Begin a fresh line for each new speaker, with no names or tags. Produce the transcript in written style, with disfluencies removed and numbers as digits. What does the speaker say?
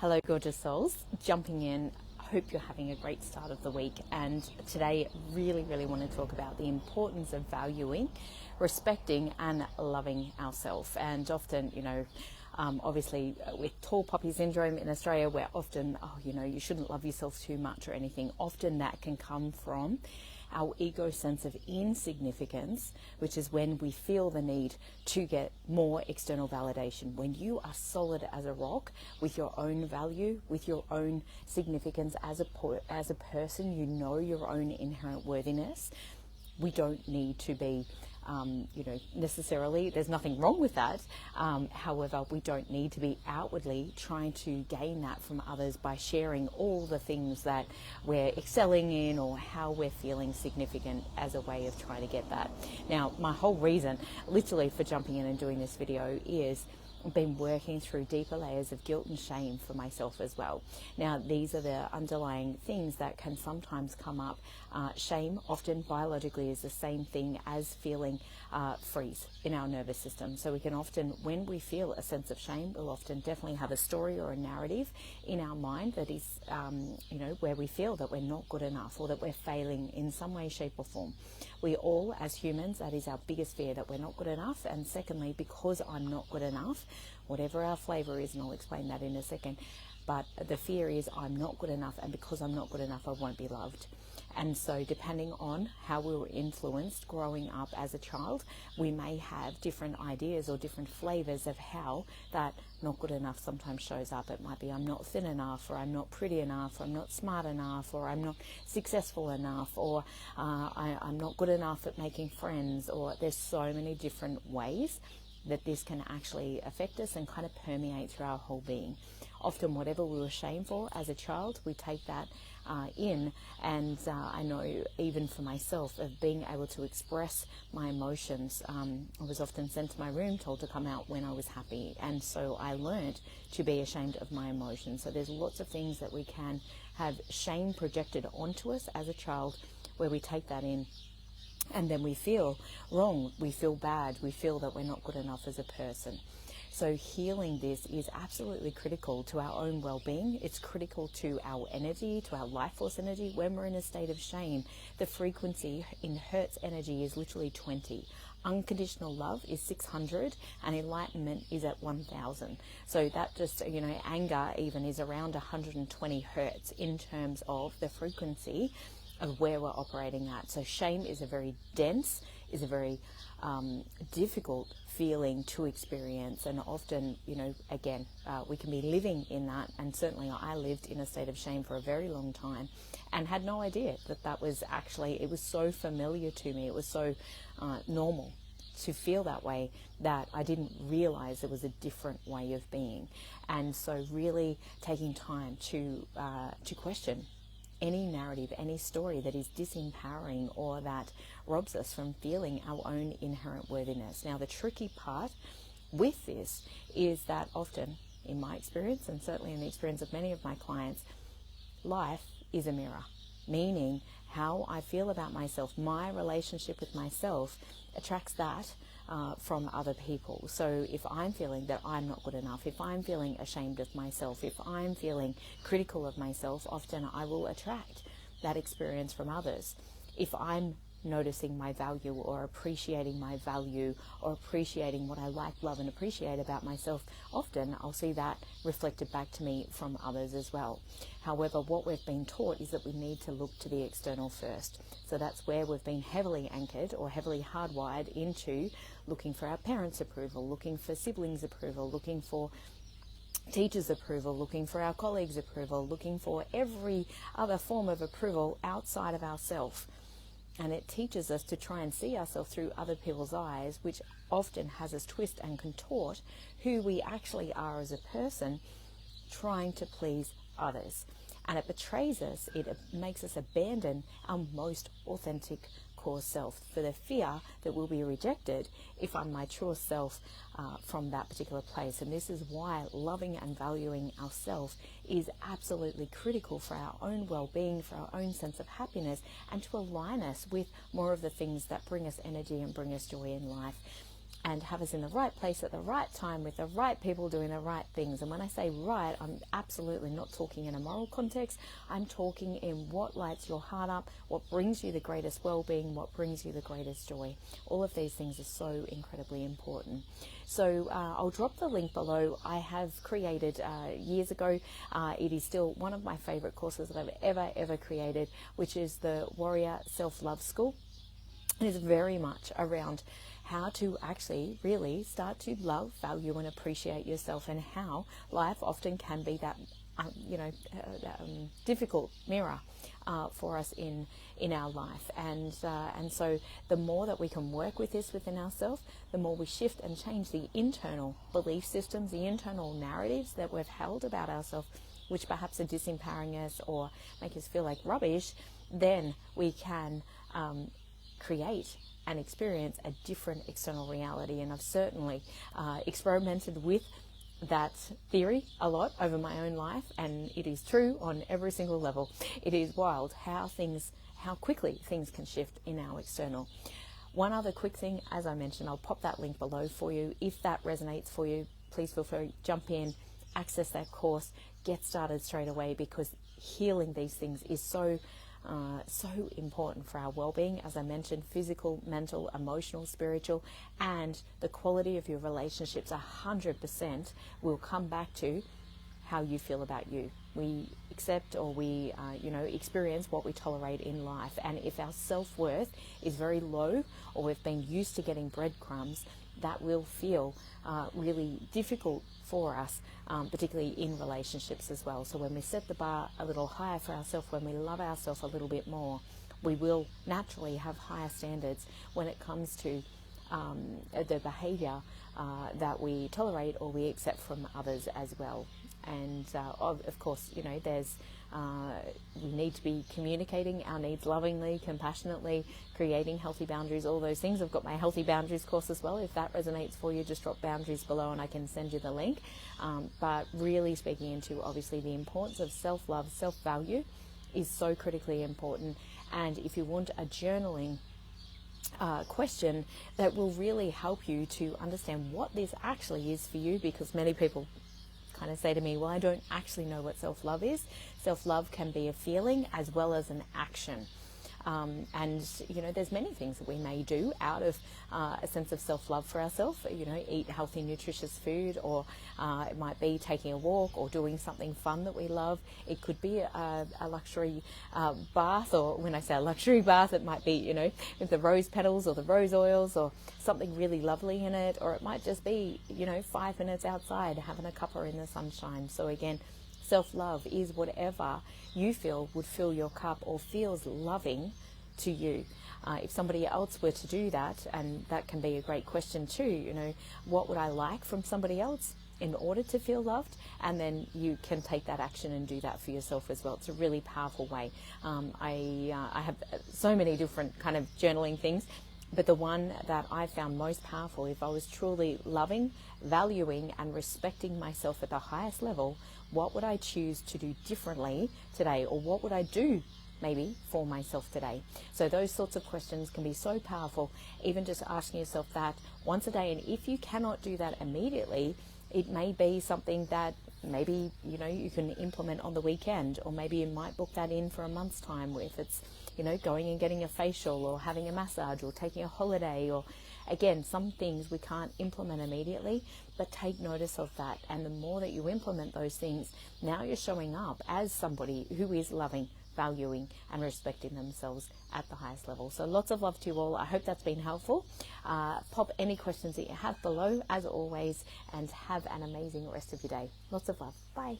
Hello, gorgeous souls. Jumping in. Hope you're having a great start of the week. And today, really want to talk about the importance of valuing, respecting, and loving ourselves. And often, obviously with tall poppy syndrome in Australia, we're often, you shouldn't love yourself too much or anything. Often that can come from our ego sense of insignificance, which is when we feel the need to get more external validation. When you are solid as a rock with your own value, with your own significance as a person, you know your own inherent worthiness. We don't need to be necessarily, there's nothing wrong with that. However, we don't need to be outwardly trying to gain that from others by sharing all the things that we're excelling in or how we're feeling significant as a way of trying to get that. Now, my whole reason, literally, for jumping in and doing this video is I've been working through deeper layers of guilt and shame for myself as well. Now, these are the underlying things that can sometimes come up. Shame often biologically is the same thing as feeling freeze in our nervous system. So we can often, when we feel a sense of shame, we'll often definitely have a story or a narrative in our mind that is, where we feel that we're not good enough or that we're failing in some way, shape or form. We all, as humans, that is our biggest fear, that we're not good enough. And secondly, because I'm not good enough, whatever our flavor is, and I'll explain that in a second, but the fear is I'm not good enough, and because I'm not good enough, I won't be loved. And so depending on how we were influenced growing up as a child, we may have different ideas or different flavors of how that not good enough sometimes shows up. It might be I'm not thin enough, or I'm not pretty enough, or I'm not smart enough, or I'm not successful enough, or I'm not good enough at making friends, or there's so many different ways that this can actually affect us and kind of permeate through our whole being. Often whatever we were shamed for as a child, we take that in, and I know even for myself of being able to express my emotions. I was often sent to my room told to come out when I was happy, and so I learned to be ashamed of my emotions. So there's lots of things that we can have shame projected onto us as a child where we take that in. And then we feel wrong, we feel bad, we feel that we're not good enough as a person. So healing this is absolutely critical to our own well-being. It's critical to our energy, to our life force energy. When we're in a state of shame, the frequency in Hertz energy is literally 20. Unconditional love is 600 and enlightenment is at 1000. So that just, anger even is around 120 Hertz in terms of the frequency of where we're operating at. So shame is a very dense, is a very difficult feeling to experience, and often, we can be living in that, and certainly I lived in a state of shame for a very long time and had no idea that was actually, it was so familiar to me, it was so normal to feel that way that I didn't realize there was a different way of being. And so really taking time to question any narrative, any story that is disempowering or that robs us from feeling our own inherent worthiness. Now, the tricky part with this is that often, in my experience, and certainly in the experience of many of my clients, life is a mirror, meaning how I feel about myself, my relationship with myself attracts that from other people. So if I'm feeling that I'm not good enough, if I'm feeling ashamed of myself, if I'm feeling critical of myself, often I will attract that experience from others. If I'm noticing my value or appreciating my value or appreciating what I like, love and appreciate about myself, often I'll see that reflected back to me from others as well. However, what we've been taught is that we need to look to the external first. So that's where we've been heavily anchored or heavily hardwired into looking for our parents' approval, looking for siblings' approval, looking for teachers' approval, looking for our colleagues' approval, looking for every other form of approval outside of ourselves. And it teaches us to try and see ourselves through other people's eyes, which often has us twist and contort who we actually are as a person, trying to please others. And it betrays us, it makes us abandon our most authentic core self for the fear that we'll be rejected if I'm my true self from that particular place. And this is why loving and valuing ourselves is absolutely critical for our own well-being, for our own sense of happiness, and to align us with more of the things that bring us energy and bring us joy in life. and have us in the right place at the right time with the right people doing the right things. And when I say right, I'm absolutely not talking in a moral context. I'm talking in what lights your heart up, what brings you the greatest well-being, what brings you the greatest joy. All of these things are so incredibly important. So I'll drop the link below. I have created years ago, it is still one of my favorite courses that I've ever created, which is the Warrior Self-Love School. It is very much around how to actually really start to love, value and appreciate yourself, and how life often can be that difficult mirror for us in our life. And so the more that we can work with this within ourselves, the more we shift and change the internal belief systems, the internal narratives that we've held about ourselves, which perhaps are disempowering us or make us feel like rubbish, then we can create and experience a different external reality. And I've certainly experimented with that theory a lot over my own life, and it is true on every single level. It is wild how quickly things can shift in our external. One other quick thing, as I mentioned, I'll pop that link below for you. If that resonates for you, please feel free to jump in, access that course, get started straight away, because healing these things is so important for our well-being. As I mentioned, physical, mental, emotional, spiritual, and the quality of your relationships 100% will come back to how you feel about you. We accept, or we experience what we tolerate in life. And if our self-worth is very low, or we've been used to getting breadcrumbs, that will feel really difficult for us, particularly in relationships as well. So when we set the bar a little higher for ourselves, when we love ourselves a little bit more, we will naturally have higher standards when it comes to the behaviour that we tolerate or we accept from others as well. And of course, there's we need to be communicating our needs lovingly, compassionately, creating healthy boundaries, all those things. I've got my Healthy Boundaries course as well. If that resonates for you, just drop boundaries below and I can send you the link. But really speaking into, obviously, the importance of self-love, self-value is so critically important. And if you want a journaling question that will really help you to understand what this actually is for you, because many people kind of say to me, well, I don't actually know what self-love is. Self-love can be a feeling as well as an action. And there's many things that we may do out of a sense of self-love for ourselves. Eat healthy, nutritious food, or it might be taking a walk or doing something fun that we love. It could be a luxury bath, or when I say a luxury bath, it might be, with the rose petals or the rose oils or something really lovely in it, or it might just be, 5 minutes outside having a cuppa in the sunshine. So again, self-love is whatever you feel would fill your cup or feels loving to you. If somebody else were to do that, and that can be a great question too, what would I like from somebody else in order to feel loved? And then you can take that action and do that for yourself as well. It's a really powerful way. I have so many different kind of journaling things, but the one that I found most powerful, if I was truly loving, valuing and respecting myself at the highest level, what would I choose to do differently today? Or what would I do maybe for myself today? So those sorts of questions can be so powerful, even just asking yourself that once a day. And if you cannot do that immediately, it may be something that maybe, you can implement on the weekend, or maybe you might book that in for a month's time, if it's, going and getting a facial or having a massage or taking a holiday, or again, some things we can't implement immediately, but take notice of that. And the more that you implement those things, now you're showing up as somebody who is loving, valuing and respecting themselves at the highest level. So lots of love to you all. I hope that's been helpful. Pop any questions that you have below as always, and have an amazing rest of your day. Lots of love. Bye.